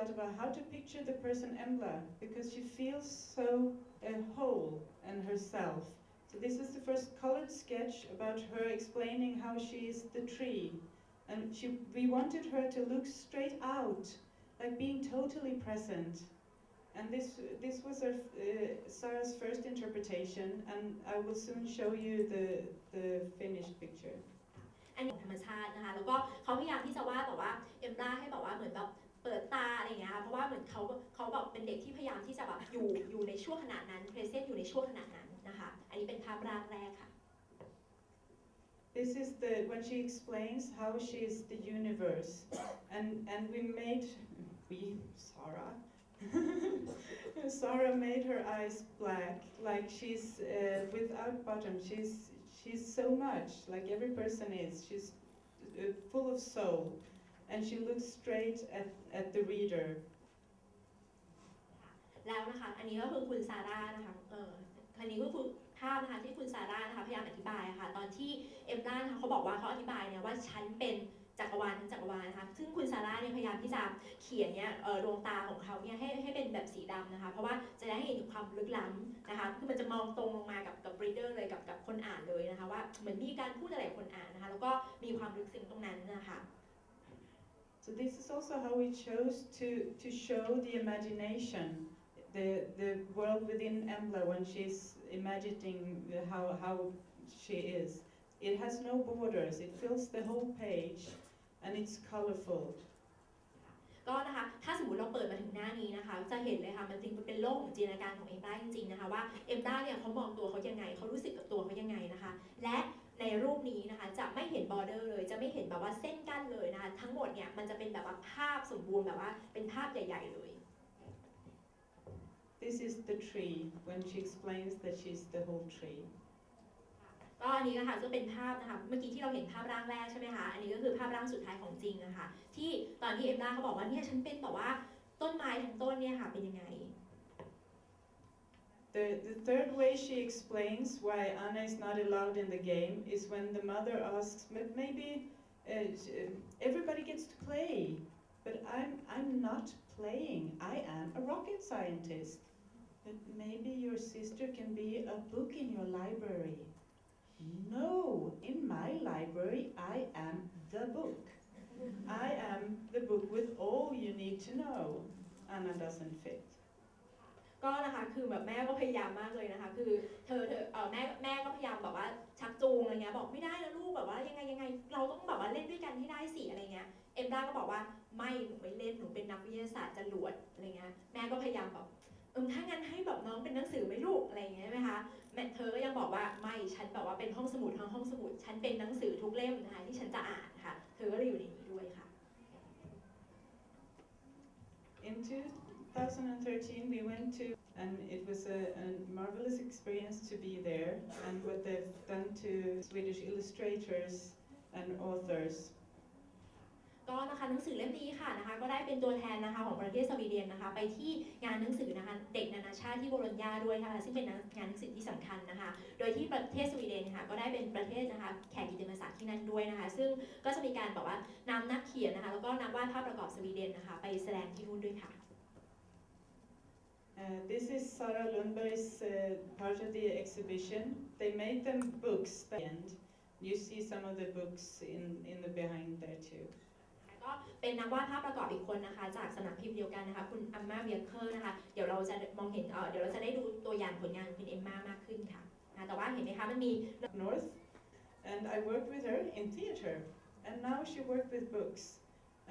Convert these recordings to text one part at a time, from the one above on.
about how to picture the person Embla because she feels so whole and herself. So this is the first colored sketch about her explaining how she is the tree. And we wanted her to look straight out, like being totally present. And this was Sarah's first interpretation, and I will soon show you the finished picture. อันนี้ธรรมชาตินะคะแล้วก็เขาพยายามที่จะวาดแบบว่าเอมบราให้แบบว่าเหมือนแบบเปิดตาอะไรอย่างเงี้ยค่ะเพราะว่าเหมือนเขาแบบเป็นเด็กที่พยายามที่จะแบบอยู่ในช่วงขณะนั้นเพรสเซนต์อยู่ในช่วงขณะนั้นนะคะอันนี้เป็นภาพแรกค่ะ This is when she explains how she is the universe, and Sarah made her eyes black, like she's without bottom. She's so much like every person is. She's full of soul, and she looks straight at the reader. แล้วนะคะอันนี้ก็คือคุณซาร่านะคะอันนี้ก็คือภาพนะคะที่คุณซาร่านะคะพยายามอธิบายค่ะตอนที่เอมร่านะคะเขาบอกว่าเขาอธิบายเนี่ยว่าฉันเป็นจักรวาลทั้งจักรวาลนะคะซึ่งคุณซาร่าเนี่ยพยายามที่จะเขียนเนี่ยดวงตาของเขาเนี่ยให้เป็นแบบสีดำนะคะเพราะว่าจะได้เห็นถึงความลึกล้ำนะคะคือมันจะมองตรงลงมากับรีเดอร์เลยกับคนอ่านเลยนะคะว่าเหมือนมีการพูดอะไรกับคนอ่านนะคะแล้วก็มีความลึกซึ้งตรงนั้นนะคะ So this is also how we chose to show the imagination, the world within Embla when she's imagining how she is. It has no borders. It fills the whole page, and it's colorful. ก็นะคะถ้าสมมติเราเปิดมาถึงหน้านี้นะคะจะเห็นเลยค่ะมันจริงๆเป็นโลกของจินตนาการของเอมบราจริงๆนะคะว่าเอมบราเนี่ยเขามองตัวเขายังไงเขารู้สึกกับตัวเขายังไงนะคะและในรูปนี้นะคะจะไม่เห็นบอร์เดอร์เลยจะไม่เห็นแบบว่าเส้นกั้นเลยนะคะทั้งหมดเนี่ยมันจะเป็นแบบว่าภาพสมบูรณ์แบบว่าเป็นภาพใหญ่ๆเลย This is the tree when she explains that she's the whole tree. ก็อันนี้นะคะจะเป็นภาพนะคะเมื่อกี้ที่เราเห็นภาพร่างแรกใช่ไหมคะอันนี้ก็คือภาพร่างสุดท้ายของจริงนะคะที่ตอนที่เอมบราเขาบอกว่าเนี่ยฉันเป็นแบบว่าต้นไม้ทั้งต้นเนี่ยค่ะเป็นยังไง The third way she explains why Anna is not allowed in the game is when the mother asks, maybe everybody gets to play, but I'm not playing. I am a rocket scientist. But maybe your sister can be a book in your library. No, in my library I am the book. I am the book with all you need to know. Anna doesn't fit. ก็นะคะคือแบบแม่ก็พยายามมากเลยนะคะคือแม่ก็พยายามแบบว่าชักจูงอะไรเงี้ยบอกไม่ได้นะลูกแบบว่ายังไงเราต้องแบบว่าเล่นด้วยกันให้ได้สิอะไรเงี้ยเอมบราก็บอกว่าไม่หนูไม่เล่นหนูเป็นนักวิทยาศาสตร์จรวดอะไรเงี้ยแม่ก็พยายามแบบถ้างั้นให้แบบน้องเป็นหนังสือไหมลูกอะไรเงี้ยไหมคะแม่เธอก็ยังบอกว่าไม่ฉันแบบว่าเป็นห้องสมุดทั้งห้องสมุดฉันเป็นหนังสือทุกเล่มนะคะที่ฉันจะอ่านค่ะเธอก็เลยอยู่ในนี้ด้วยค่ะ In 2013 we went to and it was a marvelous experience to be there and what they've done to Swedish illustrators and authors. ก็นะคะหนังสือเล่มนี้ค่ะนะคะก็ได้เป็นตัวแทนนะคะของประเทศสวีเดนนะคะไปที่งานหนังสือนะคะเด็กนานาชาติที่โบโลญญาด้วยนะคะซึ่งเป็นงานหนังสือที่สำคัญนะคะโดยที่ประเทศสวีเดนค่ะก็ได้เป็นประเทศนะคะแขกกิตติมศักดิ์ที่นั่นด้วยนะคะซึ่งก็จะมีการบอกว่านำนักเขียนนะคะแล้วก็นักวาดภาพประกอบสวีเดนนะคะไปแสดงที่นู่นด้วยค่ะ This is Sara Lundberg's part of the exhibition. They made them books. And you see some of the books in the behind there too. ก็เป็นนักวาดภาพประกอบอีกคนนะคะจากสำนักพิมพ์เดียวกันนะคะคุณอัมมาเวียเคอร์นะคะเดี๋ยวเราจะมองเห็นเดี๋ยวเราจะได้ดูตัวอย่างผลงานคุณเอมม่ามากขึ้นค่ะแต่ว่าเห็นไหมคะมันมี North and I worked with her in theater and now she worked with books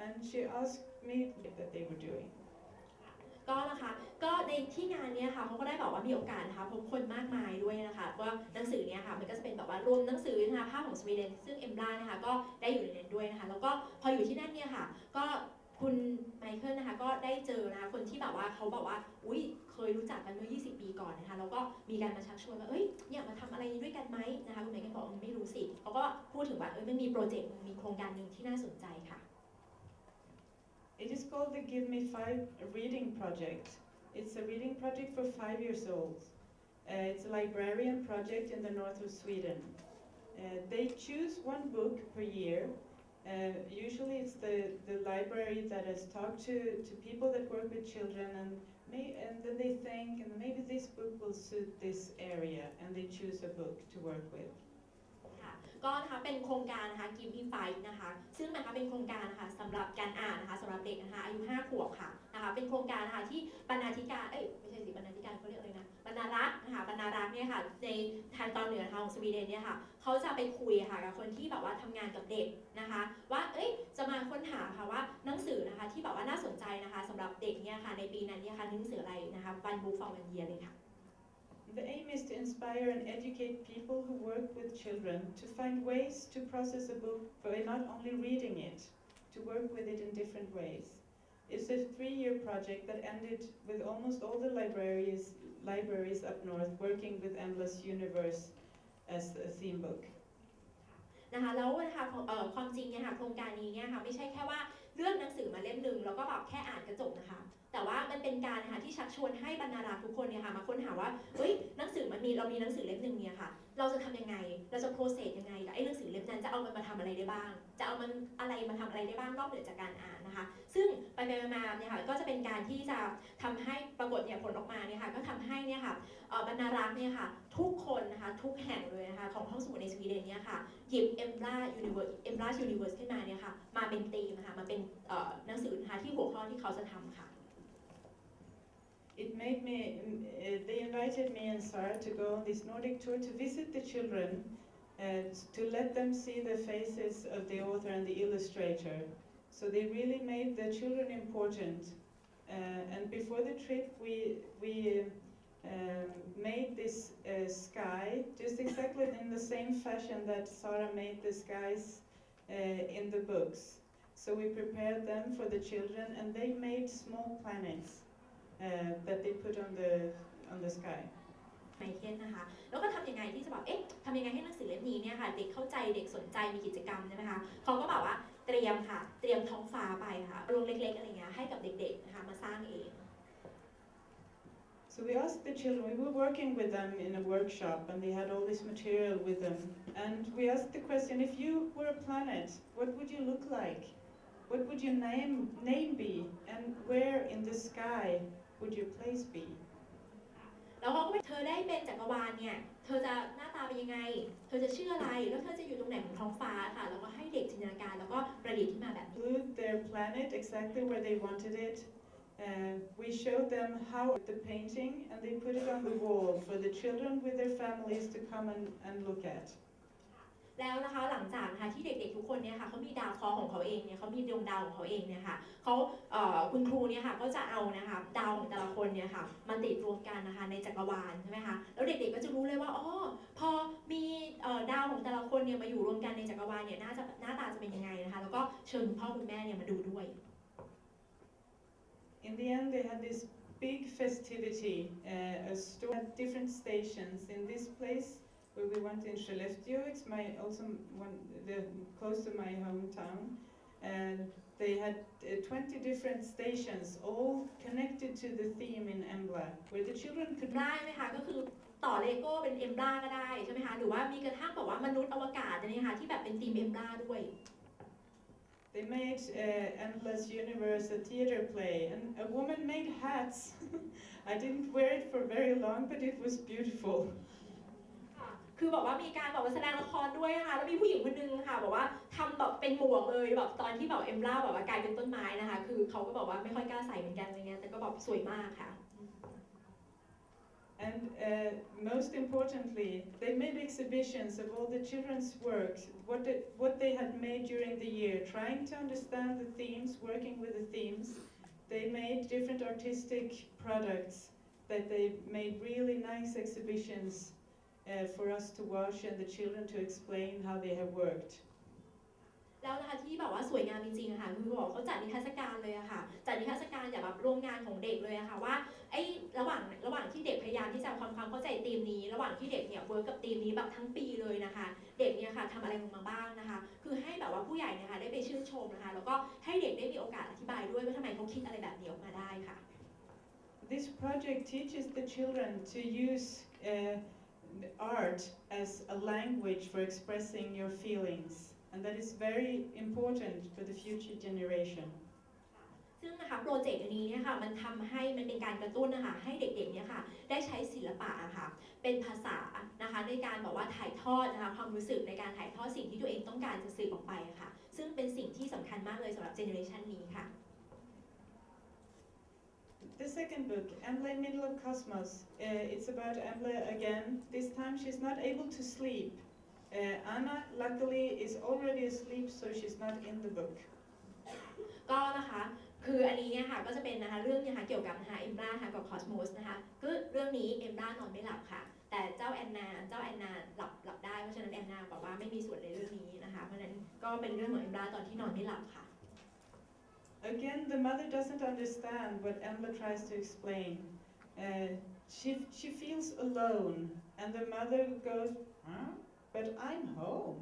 and she asked me that they were doing. ก็นะคะก็ในที่งานนี้ค่ะเขาก็ได้บอกว่ามีโอกาสนะคะพบคนมากมายด้วยนะคะว่าหนังสือเนี่ยค่ะมันก็จะเป็นแบบว่ารวมหนังสือนะคะภาพของสวีเดนซึ่งเอมบรานะคะก็ได้อยู่ในนั้นด้วยนะคะแล้วก็พออยู่ที่นั่นเนี่ยค่ะก็คุณไมเคิลนะคะก็ได้เจอนะคะคนที่แบบว่าเขาบอกว่าอุ้ยเคยรู้จักกันเมื่อ20 ปีก่อนนะคะแล้วก็มีการมาชักชวนว่าเนี่ยมาทำอะไรด้วยกันไหมนะคะคุณไมเคิลบอกไม่รู้สิเขาก็พูดถึงว่ามันมีโปรเจกต์มีโครงการหนึ่งที่น่าสนใจค่ะ It is called the Give Me 5 reading project. It's a reading project for 5 years old. It's a librarian project in the north of Sweden. They choose one book per year Usually it's the library that has talked to people that work with children and then they think and maybe this book will suit this area and they choose a book to work with. ค่ะก็นะคะเป็นโครงการนะคะ Give Me Five นะคะซึ่งนะคะเป็นโครงการนะคะสำหรับการอ่านนะคะสำหรับเด็กนะคะอายุ5 ขวบค่ะนะคะเป็นโครงการนะคะที่บรรณาธิการไม่ใช่สิบรรณาธิการเขาเรียกอะไรนะบรรณารักษ์นะคะบรรณารักษ์เนี่ยค่ะในทางตอนเหนือของสวีเดนเนี่ยค่ะเขาจะไปคุยค่ะกับคนที่แบบว่าทำงานกับเด็กนะคะว่าจะมาค้นหาค่ะว่าหนังสือนะคะที่แบบว่าน่าสนใจนะคะสำหรับเด็กเนี่ยค่ะในปีนั้นเนี่ยค่ะหนังสืออะไรนะคะ One Book for One Year เลยค่ะ The aim is to inspire and educate people who work with children to find ways to process a book by not only reading it, to work with it in different ways. It's a 3-year project that ended with almost all the libraries up north working with Endless Universe as a theme book. นะคะแล้วนะคะความจริงเนี่ยค่ะโครงการนี้เนี่ยค่ะไม่ใช่แค่ว่าเลือกหนังสือมาเล่มหนึ่งแล้วก็แบบแค่อ่านกระจกนะคะแต่ว่ามันเป็นการนะคะที่ชักชวนให้บรรณารักษ์ทุกคนเนี่ยค่ะมาค้นหาว่าหนังสือเรามีหนังสือเล่มหนึ่งเนี่ยค่ะเราจะทำยังไงเราจะโปรเซสยังไงกับหนังสือเล่มนั้นจะเอามันมาทำอะไรได้บ้างจะเอามันอะไรมาทำอะไรได้บ้างนอกเหนือจากการอ่านนะคะซึ่งไปมาเนี่ยค่ะก็จะเป็นการที่จะทำให้ปรากฏเนี่ยผลออกมาเนี่ยค่ะก็ทำให้เนี่ยค่ะบรรณารักษ์เนี่ยค่ะทุกคนนะคะทุกแห่งเลยนะคะของห้องสมุดในสวีเดนเนี่ยค่ะหยิบเอ็มบรายูนิเวิร์สขึ้นมาเนี่ยค่ะมาเป็นธีมนะคะมาเป็นหนังสือนะคะที่หัวข้อที่เขาจะทำค่ะ It made me, they invited me and Sarah to go on this Nordic tour to visit the children to let them see the faces of the author and the illustrator. So they really made the children important. And before the trip, we made this sky just exactly in the same fashion that Sarah made the skies in the books. So we prepared them for the children, and they made small planets that they put on the sky. ไมเคิลนะคะแล้วก็ทำยังไงที่จะแบบทำยังไงให้หนังสือเล่มนี้เนี่ยค่ะเด็กเข้าใจเด็กสนใจมีกิจกรรมใช่ไหมคะเขาก็แบบว่าเตรียมท้องฟ้าไปค่ะโรงเล็กๆอะไรเงี้ยให้กับเด็กๆนะคะมาสร้างเอง So we asked the children, we were working with them in a workshop and they had all this material with them. And we asked the question, if you were a planet, what would you look like? What would your name be? And where in the sky would your place be? แล้วเขาก็เธอได้เป็นจักรวาลเนี่ยเธอจะหน้าตาเป็นยังไงเธอจะชื่ออะไรแล้วเธอจะอยู่ตรงไหนของท้องฟ้าค่ะแล้วก็ให้เด็กจินตนาการแล้วก็ประดิษฐ์ขึ้นมาแบบนี้ Include their planet exactly where they wanted it. We showed them how the painting and they put it on the wall for the children with their families to come and look at. แล้วนะคะหลังจากนะคะที่เด็กๆทุกคนเนี่ยค่ะเขามีดาวเคราะห์ของเขาเองเนี่ยเขามีดวงดาวของเขาเองเนี่ยค่ะเขาคุณครูเนี่ยค่ะก็จะเอานะคะดาวของแต่ละคนเนี่ยค่ะมาติดรวมกันนะคะในจักรวาลใช่ไหมคะแล้วเด็กๆก็จะรู้เลยว่าพอมีดาวของแต่ละคนเนี่ยมาอยู่รวมกันในจักรวาลเนี่ยหน้าตาจะเป็นยังไงนะคะแล้วก็เชิญคุณพ่อคุณแม่เนี่ยมาดูด้วย In the end, they had this big festivity, a store at different stations. In this place where we went in Skellefteå, it's close to my hometown, and they had 20 different stations, all connected to the theme in Embla, where the children could. ได้ไหมคะก็คือต่อเลโก้เป็นเอมบราก็ได้ใช่ไหมคะหรือว่ามีกระทั่งแบบว่ามนุษย์อวกาศนะคะที่แบบเป็นธีมเอมบราด้วย They made Endless Universe a theater play, and a woman made hats. I didn't wear it for very long, but it was beautiful. คือบอกว่ามีการแบบว่าแสดงละครด้วยนะคะแล้วมีผู้หญิงคนนึงค่ะบอกว่าทำแบบเป็นหมวกเลยแบบตอนที่แบบเอมบราแบบว่ากลายเป็นต้นไม้นะคะคือเขาก็บอกว่าไม่ค่อยกล้าใส่เหมือนกันอะไรเงี้ยแต่ก็แบบสวยมากค่ะ And most importantly, they made exhibitions of all the children's works, what they had made during the year, trying to understand the themes, working with the themes. They made different artistic products that they made really nice exhibitions for us to watch and the children to explain how they have worked. แล้วนะคะที่แบบว่าสวยงามจริงๆค่ะคือบอกเขาจัดนิทรรศการเลยอะค่ะจัดนิทรรศการแบบโรงงานของเด็กเลยอะค่ะว่าระหว่างที่เด็กพยายามที่จะความเข้าใจธีมนี้ระหว่างที่เด็กเนี่ยเวิร์กกับธีมนี้แบบทั้งปีเลยนะคะเด็กเนี่ยค่ะทำอะไรลงมาบ้างนะคะคือให้แบบว่าผู้ใหญ่นะคะได้ไปชื่นชมนะคะแล้วก็ให้เด็กได้มีโอกาสอธิบายด้วยว่าทำไมเขาคิดอะไรแบบนี้ออกมาได้ค่ะ This project teaches the children to use art as a language for expressing your feelings. and that is very important for the future generation. ซึ่งนะคะโปรเจกต์อันนี้เนี่ยค่ะมันทำให้มันเป็นการกระตุ้นนะคะให้เด็กๆเนี่ยค่ะได้ใช้ศิลปะค่ะเป็นภาษานะคะในการบอกว่าถ่ายทอดนะคะความรู้สึกในการถ่ายทอดสิ่งที่ตัวเองต้องการจะสื่อออกไปค่ะซึ่งเป็นสิ่งที่สำคัญมากเลยสำหรับเจเนอเรชันนี้ค่ะ The second book, Embla in Middle of Cosmos, it's about Embla again. This time she's not able to sleep. Anna, luckily, is already asleep, so she's not in the book. ก็นะคะคืออันนี้เนี่ยค่ะก็จะเป็นนะคะเรื่องนะคะเกี่ยวกับนะคะเอมบราค่ะกับคอสโมสนะคะคือเรื่องนี้เอมบรานอนไม่หลับค่ะแต่เจ้าแอนนาหลับได้เพราะฉะนั้นแอนนาบอกว่าไม่มีส่วนในเรื่องนี้นะคะเพราะฉะนั้นก็เป็นเรื่องของเอมบราตอนที่นอนไม่หลับค่ะ Again, the mother doesn't understand what Embla tries to explain. She feels alone, and the mother goes, "Huh? But I'm home."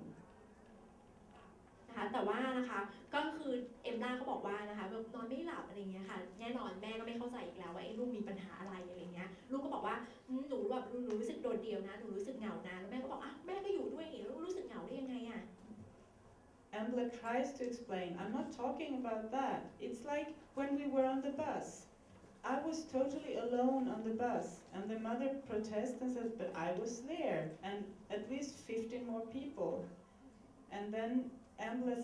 นะคะแต่ว่านะคะก็คือเอมบราเขาบอกว่านะคะแบบนอนไม่หลับอะไรเงี้ยค่ะแน่นอนแม่ก็ไม่เข้าใจอีกแล้วว่าไอ้ลูกมีปัญหาอะไรอะไรเงี้ยลูกก็บอกว่าหนูแบบหนูรู้สึกโดดเดี่ยวนะหนูรู้สึกเหงานะแล้วแม่ก็บอกอ้าวแม่ก็อยู่ด้วยนี่แล้วรู้สึกเหงาได้ยังไงอ่ะEmbla tries to explain, I'm not talking about that. It's like when we were on the bus. I was totally alone on the bus, and the mother protests and says, but I was there, and at least 15 more people. And then Embla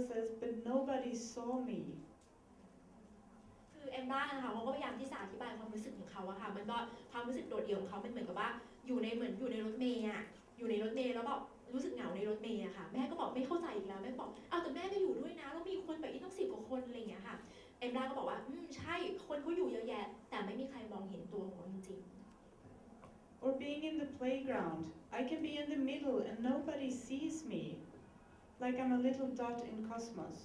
says, but nobody saw me. คือเอมบรานะคะเขาก็พยายามที่จะอธิบายความรู้สึกของเขาอะค่ะมันก็ความรู้สึกโดดเดี่ยวของเขามันเหมือนกับว่าอยู่ในรถเมล์อะอยู่ในรถเมล์แล้วแบบรู้สึกเหงาในรถเมล์อะค่ะแม่ก็บอกไม่เข้าใจอีกแล้วแม่บอกเอาแต่แม่ก็อยู่ด้วยนะแล้วมีคนแบบอีกต้อง10 กว่าคนอะไรอย่างเงี้ยค่ะเอมบราก็บอกว่าใช่คนเขาอยู่เยอะแยะแต่ไม่มีใครมองเห็นตัวของเขาจริงๆ Or being in the playground. I can be in the middle and nobody sees me. Like I'm a little dot in cosmos.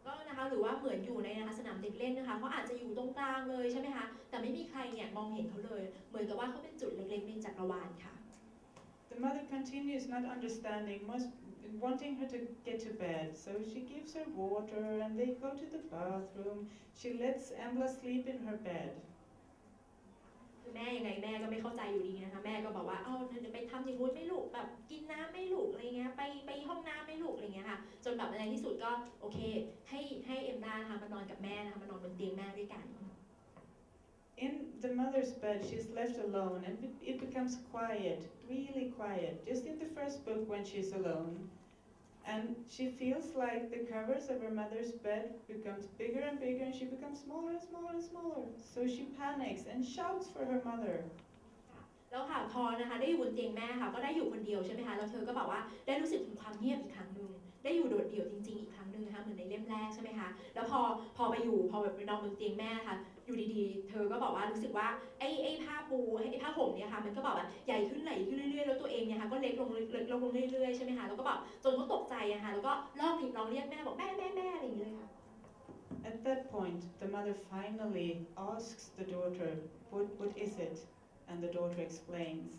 ก็นะคะหรือว่าเหมือนอยู่ในนะคะสนามเด็กเล่นนะคะเขาอาจจะอยู่ตรงกลางเลยใช่ไหมคะแต่ไม่มีใครเนี่ยมองเห็นเขาเลยเหมือนกับว่าเขาเป็นจุดเล็กๆในจักรวาลค่ะ The mother continues not understanding, wanting her to get to bed. So she gives her water and they go to the bathroom. She lets Embla sleep in her bed. แม่ยังไงแม่ก็ไม่เข้าใจอยู่ดีนะคะแม่ก็บอกว่าไปทำอย่างงู้นไม่ลูกแบบกินน้ำไม่ลูกอะไรเงี้ยไปห้องน้ำไม่ลูกอะไรเงี้ยค่ะจนแบบในที่สุดก็โอเคให้เอมบรานะคะมานอนกับแม่นะคะมานอนบนเตียงแม่ด้วยกัน In the mother's bed, she's left alone and it becomes quiet, really quiet, just in the first book when she's alone. And she feels like the covers of her mother's bed becomes bigger and bigger and she becomes smaller and smaller and smaller. So she panics and shouts for her mother. แล้วค่ะพอนะคะได้อยู่บนเตียงแม่ค่ะก็ได้อยู่คนเดียวใช่ไหมคะแล้วเธอก็บอกว่าได้รู้สึกถึงความเงียบอีกครั้งหนึ่งได้อยู่โดดเดี่ยวจริงๆอีกครั้งหนึ่งนะคะเหมือนในเล่มแรกใช่ไหมคะแล้วพอแบบไปนอนบนเตียงแม่ค่ะอยู่ดีๆเธอก็บอกว่ารู้สึกว่าไอ้ผ้าปูไอ้ผ้าห่มเนี่ยค่ะมันก็แบบว่าใหญ่ขึ้นเรื่อยๆแล้วตัวเองเนี่ยค่ะก็เล็กลงเรื่อยๆใช่ไหมคะแล้วก็แบบจนเขาตกใจอะค่ะแล้วก็ร้องเรียกแม่บอกแม่อะไรอย่างเงี้ยเลยค่ะ At that point, the mother finally asks the daughter, what is it? And the daughter explains.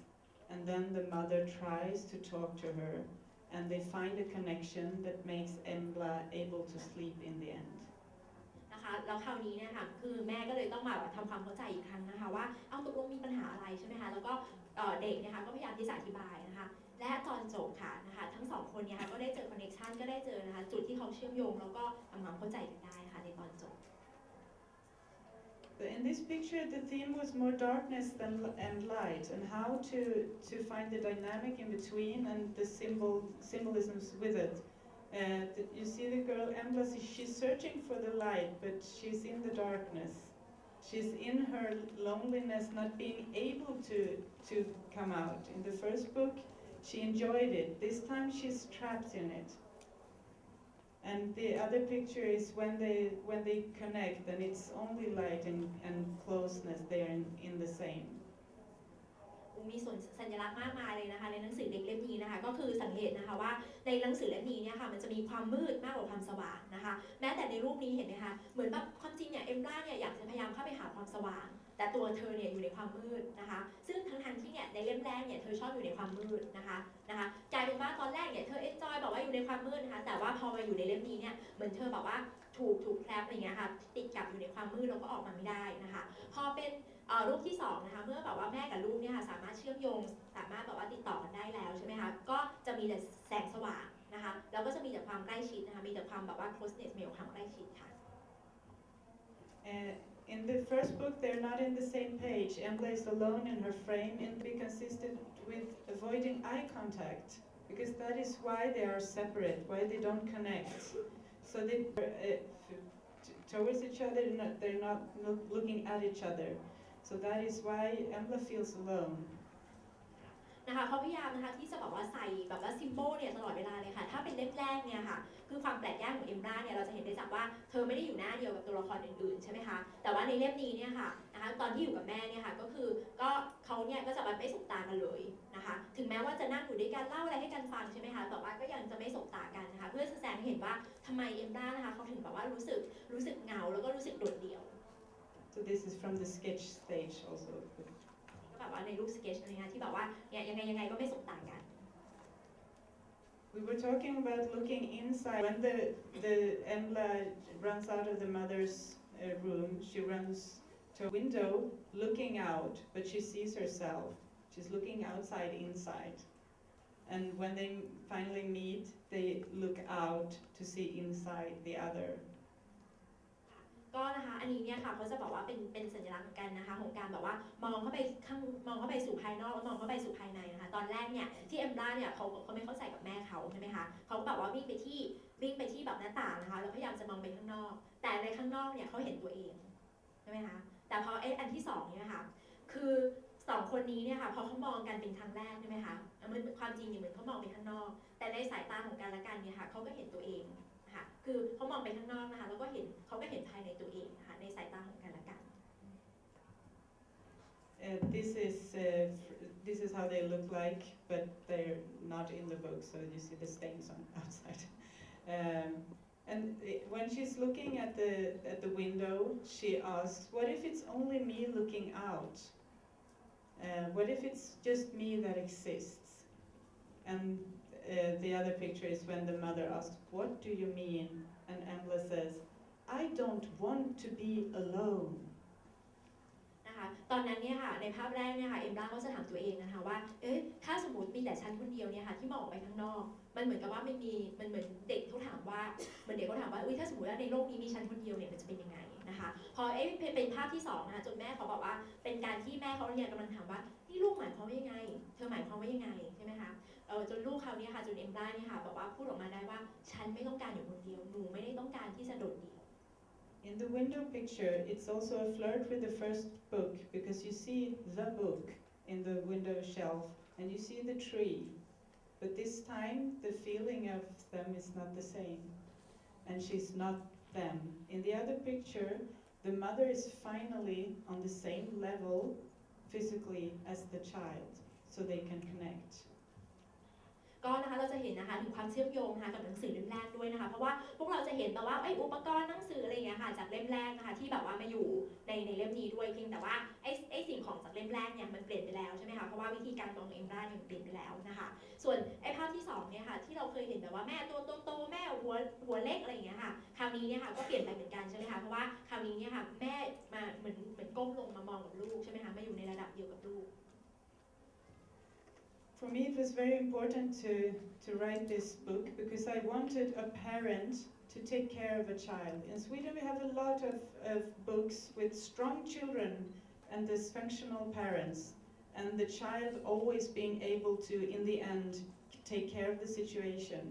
And then the mother tries to talk to her and they find a connection that makes Embla able to sleep in the end. นะคะแล้วคราวนี้เนี่ยค่ะคือแม่ก็เลยต้องมาทำความเข้าใจอีกครั้งนะคะว่าเอาตกลงมีปัญหาอะไรใช่ไหมคะแล้วก็เด็กนะคะก็พยายามที่จะอธิบายนะคะและตอนจบค่ะนะคะทั้งสองคนเนี่ยค่ะก็ได้เจอคอนเนคชันก็ได้เจอนะคะจุดที่เขาเชื่อมโยงแล้วก็ทำความเข้าใจกันได้นะคะในตอนจบ In this picture, the theme was more darkness and light, and how to find the dynamic in between and the symbolisms with it. You see the girl Embla, she's searching for the light, but she's in the darkness. She's in her loneliness, not being able to come out. In the first book, she enjoyed it. This time, she's trapped in it. And the other picture is when they connect, and it's only light and closeness there in the same. มีส่วนสัญลักษณ์มากมายเลยนะคะในหนังสือเด็กเล่มนี้นะคะก็คือสังเกตนะคะว่าในหนังสือเล่มนี้เนี่ยค่ะมันจะมีความมืดมากกว่าความสว่างนะคะแม้แต่ในรูปนี้เห็นไหมคะเหมือนแบบความจริงเนี่ยเอมบราเนี่ยอยากจะพยายามเข้าไปหาความสว่างแต่ตัวเธอเนี่ยอยู่ในความมืดนะคะซึ่งทั้งที่เนี่ยในเล่มแรกเนี่ยเธอชอบอยู่ในความมืดนะคะกลายเป็นว่าตอนแรกเนี่ยเธอเอนจอยบอกว่าอยู่ในความมืดนะคะแต่ว่าพอมาอยู่ในเล่มนี้เนี่ยเหมือนเธอแบบว่าถูกแคลปอะไรเงี้ยค่ะติดกับอยู่ในความ ความมืดเราก็ออกมาไม่ได้นะคะพอเป็นรูปที่2นะคะเมื่อแบบว่าแม่กับลูกเนี่ยค่ะสามารถเชื่อมโยงสามารถแบบว่าติดต่อกันได้แล้วใช่ไหมคะก็จะมีแต่แสงสว่างนะคะแล้วก็จะมีแต่ความใกล้ชิดนะคะมีแต่ความแบบว่า closeness มีแต่ความใกล้ชิดค่ะ In the first book, they're not in the same page. Embla is alone in her frame and be consistent with avoiding eye contact because that is why they are separate, why they don't connect. So they towards each other, they're not looking at each other. So that is why Embla feels alone. นะคะเขาพยายามนะคะที่จะบอกว่าใส่แบบว่าซิมโบลเนี่ยตลอดเวลาเลยค่ะถ้าเป็นเล่มแรกเนี่ยค่ะคือความแปลกแยกของเอมบราเนี่ยเราจะเห็นได้จากว่าเธอไม่ได้อยู่หน้าเดียวกับตัวละครอื่นๆใช่ไหมคะแต่ว่าในเล่มนี้เนี่ยค่ะนะคะตอนที่อยู่กับแม่เนี่ยค่ะก็คือก็เขาเนี่ยก็จะแบบไม่สบตากันเลยนะคะถึงแม้ว่าจะนั่งอยู่ด้วยกันเล่าอะไรให้กันฟังใช่ไหมคะแต่ว่าก็ยังจะไม่สบตากันนะคะเพื่อแสดงให้เห็นว่าทำไมเอมบรานะคะเขาถึงแบบว่ารู้สึกเหงาแล้วก็รู้สึกโดดเดี่ยว So this is from the sketch stage also. แบบว่าในรูปสเก็ตช์นะคะที่แบบว่าเนี่ยยังไงก็ไม่สบตากัน We were talking about looking inside. When the Embla runs out of the mother's room, she runs to a window looking out, but she sees herself. She's looking outside, inside. And when they finally meet, they look out to see inside the other. ก็นะคะอันนี้เนี่ยค่ะเขาจะบอกว่าเป็นสัญลักษณ์เหมือนกันนะคะของการแบบว่ามองเข้าไปสู่ภายนอกแล้วมองเข้าไปสู่ภายในนะคะตอนแรกเนี่ยที่เอมบราเนี่ยเขาไม่เข้าใจกับแม่เขาใช่ไหมคะเขาแบบว่าวิ่งไปที่แบบหน้าต่างนะคะแล้วพยายามจะมองไปข้างนอกแต่ในข้างนอกเนี่ยเขาเห็นตัวเองใช่ไหมคะแต่พออันที่2เนี่ยค่ะคือ2คนนี้เนี่ยค่ะพอเขามองกันเป็นครั้งแรกใช่ไหมคะมันความจริงเหมือนเขามองไปข้างนอกแต่ในสายตาของกันและกันเนี่ยค่ะเขาก็เห็นตัวเองค่ะคือเขามองไปข้างนอกนะคะแล้วก็เขาก็เห็นภายในตัวเองนะคะในสายตาของกันและกัน This is how they look like, but they're not in the book, so you see the stains on outside. And when she's looking at the window, she asks, "What if it's only me looking out? What if it's just me that exists?" And the other picture is when the mother asks, "What do you mean?" And Embla says, "I don't want to be alone." นะคะตอนนั้นเนี่ยค่ะในภาพแรกเนี่ยค่ะเอมบราก็จะถามตัวเองนะคะว่าถ้าสมมติมีแต่ฉันคนเดียวเนี่ยค่ะที่มองออกไปข้างนอกมันเหมือนกับว่ามันเหมือนเด็กเขาถามว่าถ้าสมมติว่าในโลกนี้มีฉันคนเดียวเนี่ยมันจะเป็นยังไงนะคะพอเป็นภาพที่2นะคะจนแม่เขาบอกว่าเป็นการที่แม่เขาเนี่ยกำลังถามว่านี่ลูกหมายความว่ายังไงเธอหมายความว่ายังไงใช่ไหมคะจนลูกเขาเนี่ยค่ะจนเอมบราเนี่ยค่ะบอกว่าพูดออกมาได้ว่าฉันไม่ต้องการอยู่คนเดียวหนูไม่ได้ต้องการที่จะโดดเดี่ยว In the window picture, it's also a flirt with the first book because you see the book in the window shelf and you see the tree. But this time, the feeling of them is not the same. And she's not them. In the other picture, the mother is finally on the same level physically as the child, so they can connect. ก็นะคะเราจะเห็นนะคะถึงความเชื่อมโยงนะคะกับหนังสือเล่มแรกด้วยนะคะเพราะว่าพวกเราจะเห็นแบบว่าอุปกรณ์หนังสืออะไรอย่างเงี้ยค่ะจากเล่มแรกนะคะที่แบบว่ามาอยู่ในเล่มนี้ด้วยเพียงแต่ว่าไอ้สิ่งของจากเล่มแรกเนี่ยมันเปลี่ยนไปแล้วใช่ไหมคะเพราะว่าวิธีการมองเอมบราเนี่ยมันเปลี่ยนไปแล้วนะคะส่วนไอ้ภาพที่2เนี่ยค่ะที่เราเคยเห็นแบบว่าแม่ตัวโตแม่หัวเล็กอะไรอย่างเงี้ยค่ะคราวนี้เนี่ยค่ะก็เปลี่ยนไปเหมือนกันใช่ไหมคะเพราะว่าคราวนี้เนี่ยค่ะแม่มาเหมือนก้มลงมามองกับลูกใช่ไหมคะมาอยู่ในระดับเดียวกับลูกFor me, it was very important to write this book because I wanted a parent to take care of a child. In Sweden, we have a lot of books with strong children and dysfunctional parents, and the child always being able to, in the end, take care of the situation.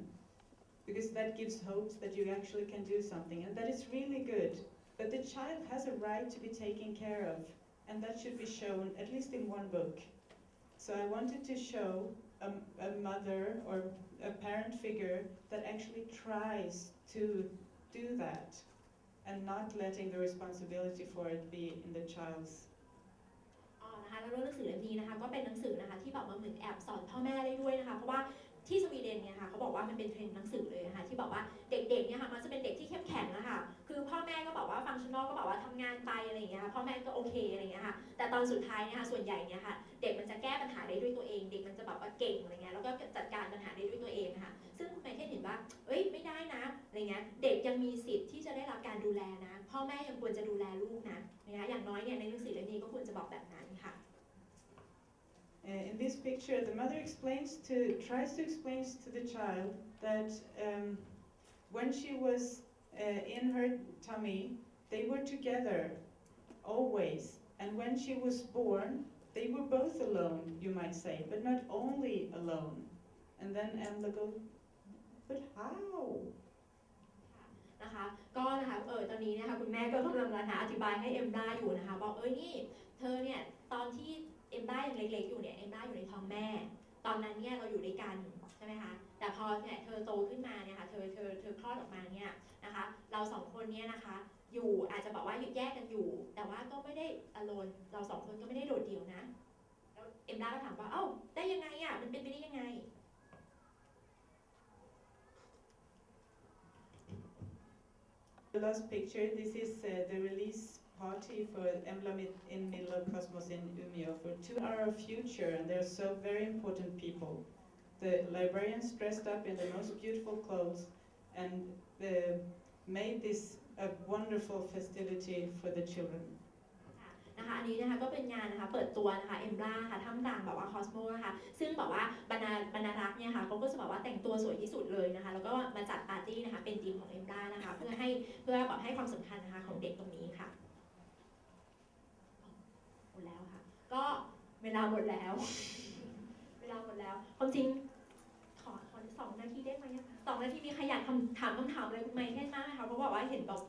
Because that gives hopes that you actually can do something, and that is really good. But the child has a right to be taken care of, and that should be shown at least in one book. So I wanted to show a mother or a parent figure that actually tries to do that and not letting the responsibility for it be in the child's. นะคะแล้วหนังสือเล่มนี้นะคะก็เป็นหนังสือนะคะที่แบบว่าเหมือนแอบสอนพ่อแม่ได้ด้วยนะคะเพราะว่า ที่สวีเดนเนี่ยค่ะเขาบอกว่ามันเป็นเทรนด์หนังสือเลยนะคะที่บอกว่าเด็กๆเนี่ยค่ะมันจะเป็นเด็กที่เข้มแข็งนะคะคือพ่อแม่ก็บอกว่าฟังชั่นอลก็บอกว่าทำงานไปอะไรอย่างเงี้ยค่ะพ่อแม่ก็โอเคอะไรอย่างเงี้ยค่ะแต่ตอนสุดท้ายเนี่ยค่ะส่วนใหญ่เนี่ยค่ะเด็กมันจะแก้ปัญหาได้ด้วยตัวเองเด็กมันจะแบบว่าเก่งอะไรเงี้ยแล้วก็จัดการปัญหาได้ด้วยตัวเองค่ะซึ่งคุณไมเคิลเห็นว่าเอ้ยไม่ได้นะอะไรเงี้ยเด็กยังมีสิทธิ์ที่จะได้รับการดูแลนะพ่อแม่ยังควรจะดูแลลูกนะอย่างน้อยเนี่ยในหนังสือเล่มนี้ก็ควรจะบอกแบบนั้นค่ะIn this picture, the mother tries to explain to the child that when she was in her tummy, they were together always. And when she was born, they were both alone, you might say, but not only alone. And then Emla goes, but how? นะคะก็นะคะตอนนี้นะคะคุณแม่ก็กำลังนะคะอธิบายให้เอ็มด้าอยู่นะคะบอกนี่เธอเนี่ยตอนที่เอ็มด้ายังเล็กๆอยู่เนี่ยเอ็มด้าอยู่ในท้องแม่ตอนนั้นเนี่ยเราอยู่ด้วยกันใช่ไหมคะแต่พอเนี่ยเธอโตขึ้นมาเนี่ยค่ะเธอคลอดออกมาเนี่ยนะคะเราสองคนเนี่ยนะคะอยู่อาจจะบอกว่าแยกกันอยู่แต่ว่าก็ไม่ได้aloneเราสองคนก็ไม่ได้โดดเดี่ยวนะแล้วเอ็มด้าก็ถามว่าเอ้าได้ยังไงอ่ะมันเป็นไปได้ยังไงThe last picture, this is the release party for Embla in Middle of Cosmos in Umeå for 2 Hour Future, and they're so very important people. The librarians dressed up in the most beautiful clothes and made this a wonderful festivity for the children. นะคะอันนี้นะคะก็เป็นงานนะคะเปิดตัวนะคะเอ็มบราค่ะท่ามกลางแบบว่าคอสโมนะคะซึ่งแบบว่าบรรณารักษ์เนี่ยค่ะเขาก็จะแบบว่าแต่งตัวสวยที่สุดเลยนะคะแล้วก็มาจัดปาร์ตี้นะคะเป็นทีมของเอ็มบรานะคะเพื่อแบบให้ความสำคัญนะคะของเด็กตรงนี้ค่ะหมดแล้วค่ะก็เวลาหมดแล้วความจริงขอ2 นาทีได้ไหมคะ2 นาทีมีใครอยากถามคำถามอะไรคุณไมเคิลมากไหมคะเพราะบอกว่าเห็นแบบ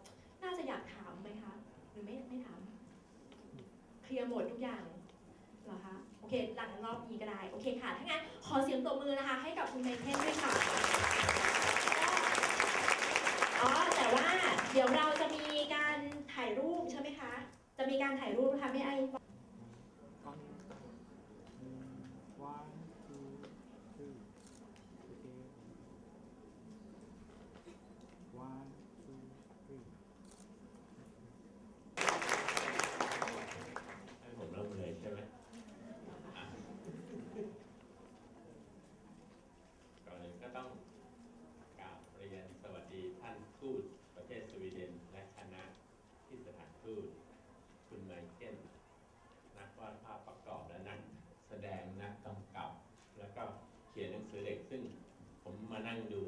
น่าจะอยากถามไหมคะหรือไม่ถามเคลียร์หมดทุกอย่างเหรอคะโอเคหลังรอบนี้ก็ได้โอเคค่ะถ้างั้นขอเสียงปรบมือนะคะให้กับคุณไมเคิลด้วยค่ะแต่ว่าเดี๋ยวเราจะมีการถ่ายรูปใช่ไหมคะจะมีการถ่ายรูปนะคะไม่ไอนั่งดู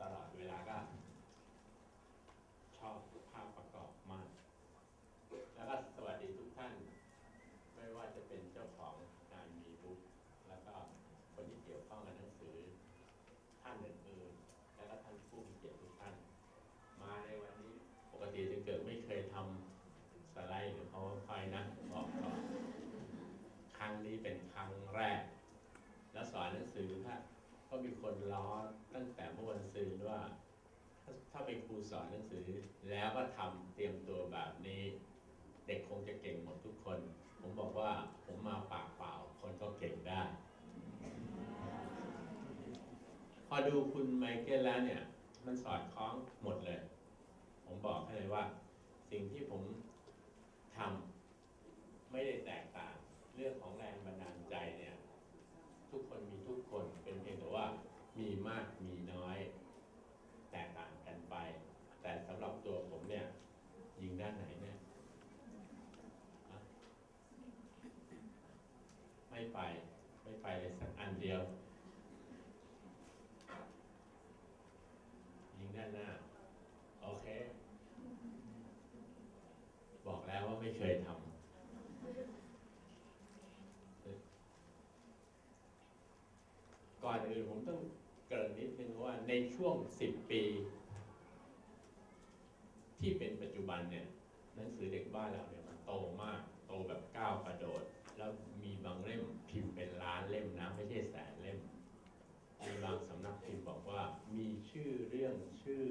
ตลอดเวลาก็ชอบภาพประกอบมากแล้วก็สวัสดีทุกท่านไม่ว่าจะเป็นเจ้าของงานมีบุ๊กแล้วก็คนที่เกี่ยวข้องกับหนังสือท่านอื่นๆแล้วก็ท่านผู้มีเกียรติทุกท่านมาในวันนี้ปกติจะเกิดไม่เคยทำสไลด์หรือ PowerPoint นะบอกก่อนครั้งนี้เป็นครั้งแรกแล้วสอนหนังสือก็มีคนล้อตั้งแต่เมื่อวันซืนว่าถ้าเป็นครูสอนหนังสือแล้วก็ทำเตรียมตัวแบบนี้เด็กคงจะเก่งหมดทุกคนผมบอกว่าผมมาปากเปล่าคนก็เก่งได้พอดูคุณไมเคิลแล้วเนี่ยมันสอดคล้องหมดเลยผมบอกให้เลยว่าสิ่งที่ผมทำไม่ได้แตกต่างเรื่องของแรงบันดาลใจเนี่ยทุกคนมีทุกคนเป็นเพียงแต่ว่ามีมากมีน้อยแตกต่างกันไปแต่สำหรับตัวผมเนี่ยยิงด้านไหนเนี่ยไม่ไปเลยสักอันเดียวยิงด้านหน้าโอเคบอกแล้วว่าไม่เคยทำก่อนอื่นผมต้องเกริ่นนิดนึงว่าในช่วง10 ปีที่เป็นปัจจุบันเนี่ยหนังสือเด็กบ้านเราเนี่ยมันโตมากโตแบบก้าวกระโดดแล้วมีบางเล่มพิมพ์เป็นล้านเล่มนะไม่ใช่แสนเล่มมีบางสำนักพิมพ์บอกว่ามีชื่อเรื่องชื่อ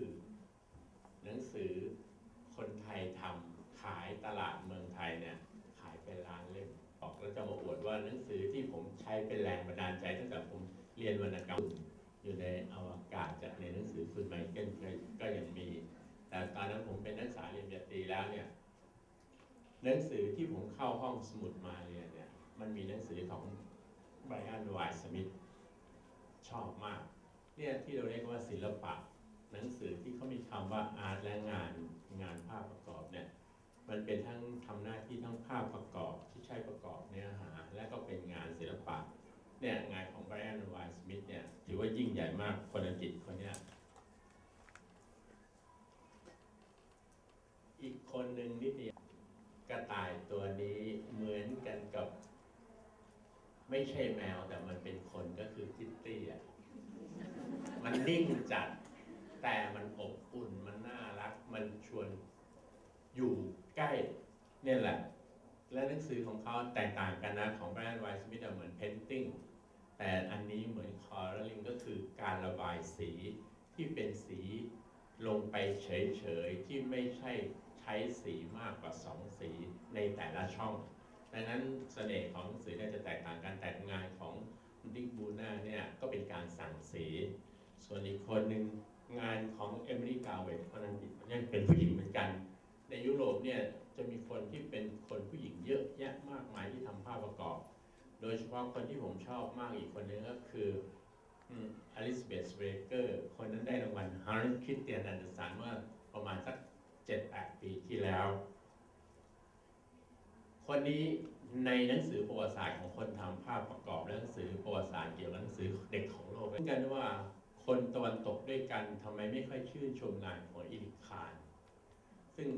หนังสือคนไทยทำขายตลาดเมืองไทยเนี่ยขายเป็นล้านเล่มบอกแล้วจะมาอวดว่าหนังสือที่ผมใช้เป็นแรงบันดาลใจตั้งแต่ผม เรียนวรรณกรรมอยู่ในอวกาศจากในหนังสือคุณไมเคิลก็ยังมี แต่ตอนนั้นผมเป็นนักศึกษาเรียนปริญญาตรีแล้วเนี่ยหนังสือที่ผมเข้าห้องสมุดมาเรียนเนี่ยมันมีหนังสือของไบรอัน ไวท์สมิธชอบมากเนี่ยที่เราเรียกว่าศิลปะหนังสือที่เขามีคำว่าอาร์ตและงานภาพประกอบเนี่ยมันเป็นทั้งทำหน้าที่ทั้งภาพประกอบที่ใช้ประกอบเนื้อหาและก็เป็นงานศิลปะเนี่ยงานของไบรอัน ไวท์สมิธเนี่ยถือว่ายิ่งใหญ่มากคนอังกฤษคนเนี้ยอีกคนหนึ่งนิดเดียวกระต่ายตัวนี้เหมือนกันกับไม่ใช่แมวแต่มันเป็นคนก็คือคิตตี้อ่ะมันนิ่งจัดแต่มันอบอุ่นมันน่ารักมันชวนอยู่ใกล้เนี่ยแหละและหนังสือของเขาแตกต่างกันนะของแบรนด์ไวท์สมิธเหมือนเพนติ้งแต่อันนี้เหมือนคอร์ลิงก็คือการระบายสีที่เป็นสีลงไปเฉยๆที่ไม่ใช่ใช้สีมากกว่า2สีในแต่ละช่องดังนั้นเสน่ห์ของหนังสือเนี่ยจะแตกต่างกันแต่งานของดิกบูน่าเนี่ยก็เป็นการสั่งสีส่วนอีกคนหนึ่งงานของเอมิลี่กาเวตคนนั้นยังเป็นผู้หญิงเหมือนกันในยุโรปเนี่ยจะมีคนที่เป็นคนผู้หญิงเยอะแยะมากมายที่ทำภาพประกอบโดยเฉพาะคนที่ผมชอบมากอีกคนนึงก็คืออลิซาเบธ สเวเกอร์คนนั้นได้รางวัลฮันส์คริสเตียน อันเดอร์สันเมื่อประมาณสัก 7-8 ปีที่แล้วคนนี้ในหนังสือประวัติศาสตร์ของคนทำภาพประกอบและหนังสือประวัติศาสตร์เกี่ยวกับหนังสือเด็กของโลกเหมือนกันว่าคนตะวันตกด้วยกันทำไมไม่ค่อยชื่นชมงานของอิลิคานซึ่ง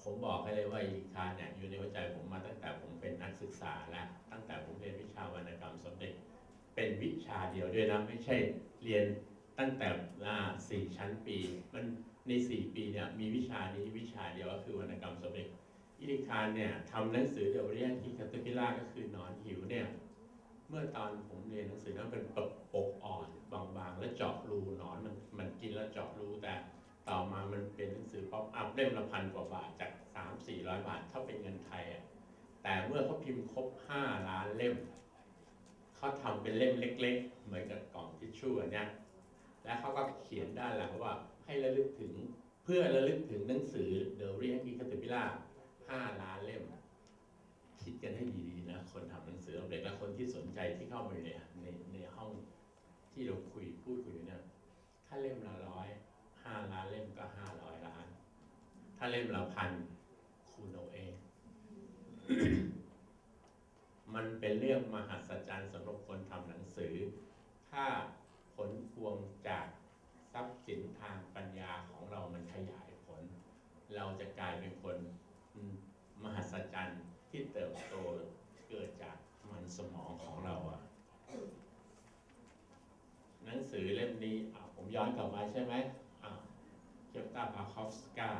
ผมบอกให้เลยว่าอิลิคานเนี่ยอยู่ในหัวใจผมมาตั้งแต่ผมเป็นนักศึกษาและตั้งแต่ผมเรียนวิชาวรรณกรรมสมเด็จเป็นวิชาเดียวด้วยนะไม่ใช่เรียนตั้งแต่4 ชั้นปีมันใน4 ปีเนี่ยมีวิชานี้วิชาเดียวก็คือวรรณกรรมสมเด็จอิลิคานเนี่ยทำหนังสือเดลเรียนที่คาตาพิล่าก็คือหนอนหิวเนี่ยเมื่อตอนผมเรียนหนังสือนั้นเป็นปกอ่อนบางๆและเจาะรูหนอนมันกินแล้วเจาะรูแต่ต่อมามันเป็นหนังสือป๊อปอัพเล่มละ1,000 กว่าบาทจาก 300-400 บาทถ้าเป็นเงินไทยอ่ะแต่เมื่อเขาพิมพ์ครบ5 ล้านเล่มเขาทำเป็นเล่มเล็กๆเหมือนกับกล่องทิชชู่เนี่ยและเขาก็เขียนด้านหลังว่าให้ระลึกถึงเพื่อระลึกถึงหนังสือเดลเรียนที่คาตาพิล่า5 ล้านเล่มคิดกันให้ดีๆนะคนทำหนังสือเด็กและคนที่สนใจที่เข้ามาในห้องที่เราพูดคุยอยู่เนี่ยถ้าเล่มละ5 ล้านเล่มก็500 ล้านถ้าเล่มละ1,000คูณเอาเอง มันเป็นเรื่องมหัศจรรย์สำหรับคนทำหนังสือถ้าผลพวงจากทรัพย์สินทางปัญญาของเรามันขยายผลเราจะกลายเป็นคนมหัศจรรย์ที่เติบโตเกิดจากมันสมองของเราอะหนังสือเล่มนี้ผมย้อนกลับมาใช่ไหมเคียวตา พาคอฟสกา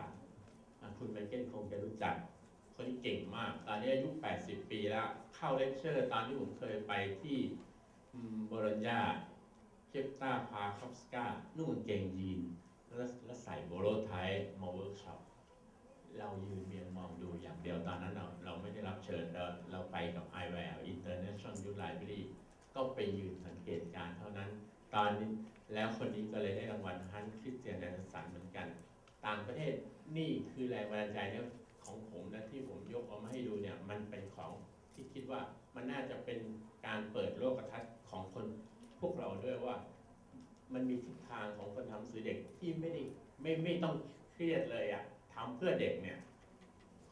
คุณไมเคิลคงจะรู้จักคนที่เก่งมากตอนนี้อายุ80 ปีแล้วเข้าเลคเชอร์ตอนที่ผมเคยไปที่โบโลญญาเคียวตา พาคอฟสกานุ่งกางเกงยีนแล้วใส่โบโลไทมาเวิร์กช็อปเรายืนเมียงมองดูอย่างเดียวตอนนั้นเราไม่ได้รับเชิญเราไปกับ IWL International Youth Library ก็ไปยืนสังเกตการเท่านั้นตอนนี้แล้วคนนี้ก็เลยได้รางวัลฮันส์คริสเตียน แอนเดอร์สันเหมือนกันต่างประเทศนี่คือแรงบันดาลใจเนี่ยของผมนะที่ผมยกเอามาให้ดูเนี่ยมันเป็นของที่คิดว่ามันน่าจะเป็นการเปิดโลกทัศน์ของคนพวกเราด้วยว่ามันมีทิศทางของคนทำหนังสือเด็กที่ไม่ต้องเครียดเลยอะทำเพื่อเด็กเนี่ย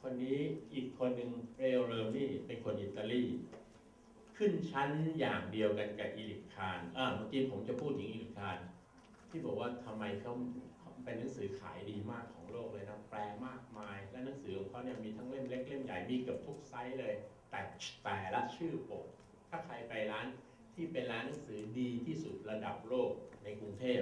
คนนี้อีกคนหนึ่งเรโรนี่เป็นคนอิตาลีขึ้นชั้นอย่างเดียวกันกับอิลิคานเมื่อกี้ผมจะพูดถึงอิลิคานที่บอกว่าทำไมเขาเป็นหนังสือขายดีมากของโลกเลยนะแปลมากมายและหนังสือของเขาเนี่ยมีทั้งเล่มเล็กเล่มใหญ่มีเกือบทุกไซส์เลยแต่ละชื่อปกถ้าใครไปร้านที่เป็นร้านหนังสือดีที่สุดระดับโลกในกรุงเทพ